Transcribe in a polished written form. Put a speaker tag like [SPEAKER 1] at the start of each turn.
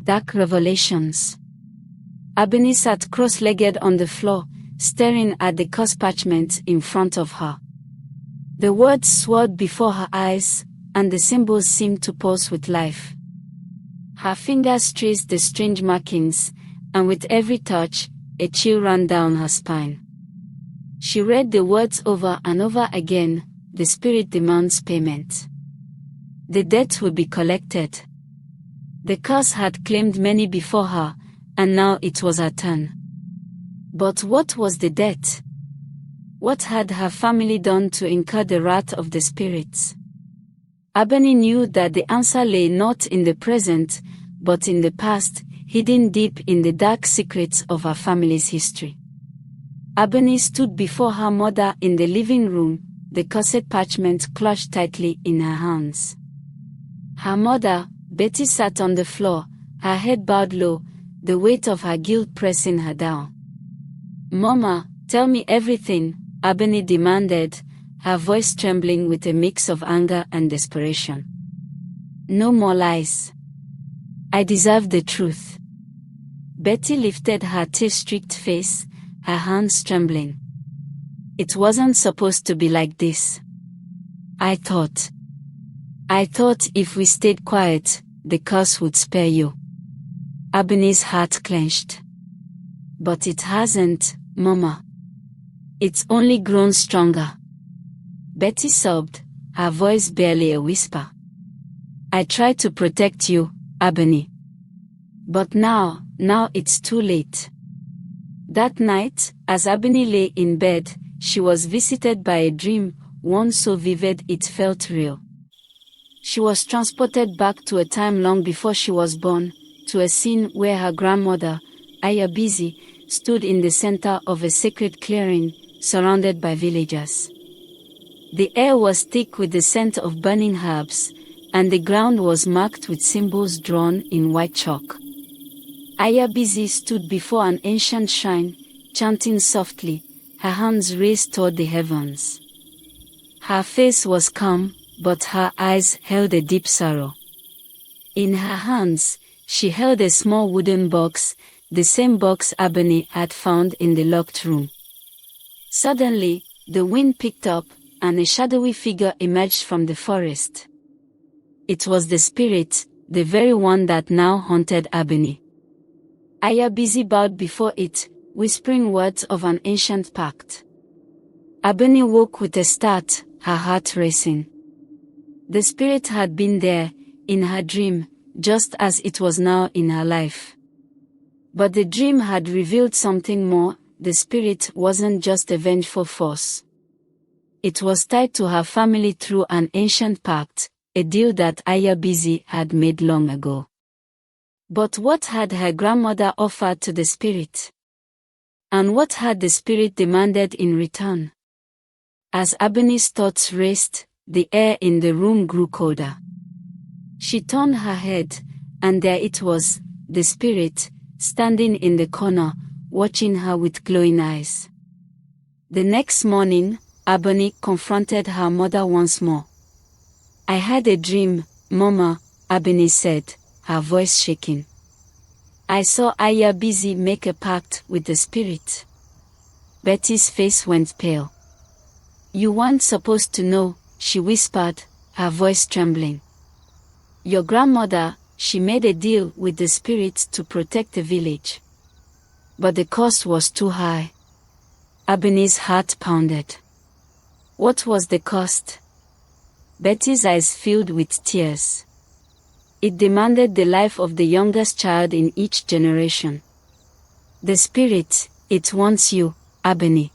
[SPEAKER 1] Dark revelations. Abeni sat cross-legged on the floor, staring at the curse parchment in front of her. The words swirled before her eyes, and the symbols seemed to pulse with life. Her fingers traced the strange markings, and with every touch, a chill ran down her spine. She read the words over and over again. The spirit demands payment. The debt will be collected. The curse had claimed many before her, and now it was her turn. But what was the debt? What had her family done to incur the wrath of the spirits? Abeni knew that the answer lay not in the present, but in the past, hidden deep in the dark secrets of her family's history. Abeni stood before her mother in the living room, the cursed parchment clutched tightly in her hands. Her mother, Betty, sat on the floor, her head bowed low, the weight of her guilt pressing her down. "Mama, tell me everything," Abeni demanded, her voice trembling with a mix of anger and desperation. "No more lies. I deserve the truth." Betty lifted her tear-streaked face, her hands trembling. "It wasn't supposed to be like this. I thought if we stayed quiet, the curse would spare you." Abeni's heart clenched. "But it hasn't, Mama. It's only grown stronger." Betty sobbed, her voice barely a whisper. "I tried to protect you, Abeni. But now it's too late." That night, as Abeni lay in bed, she was visited by a dream, one so vivid it felt real. She was transported back to a time long before she was born, to a scene where her grandmother, Ayabisi, stood in the center of a sacred clearing, surrounded by villagers. The air was thick with the scent of burning herbs, and the ground was marked with symbols drawn in white chalk. Ayabisi stood before an ancient shrine, chanting softly, her hands raised toward the heavens. Her face was calm, but her eyes held a deep sorrow. In her hands, she held a small wooden box, the same box Abeni had found in the locked room. Suddenly, the wind picked up, and a shadowy figure emerged from the forest. It was the spirit, the very one that now haunted Abeni. Ayabisi bowed before it, whispering words of an ancient pact. Abeni woke with a start, her heart racing. The spirit had been there, in her dream, just as it was now in her life. But the dream had revealed something more. The spirit wasn't just a vengeful force. It was tied to her family through an ancient pact, a deal that Ayabisi had made long ago. But what had her grandmother offered to the spirit? And what had the spirit demanded in return? As Abeni's thoughts raced, the air in the room grew colder. She turned her head, and there it was, the spirit, standing in the corner, watching her with glowing eyes. The next morning, Abeni confronted her mother once more. "I had a dream, Mama," Abeni said, her voice shaking. "I saw Ayabisi make a pact with the spirit." Betty's face went pale. "You weren't supposed to know," she whispered, her voice trembling. "Your grandmother, she made a deal with the spirits to protect the village. But the cost was too high." Abeni's heart pounded. What was the cost? Betty's eyes filled with tears. It demanded the life of the youngest child in each generation. "The spirit, it wants you, Abeni."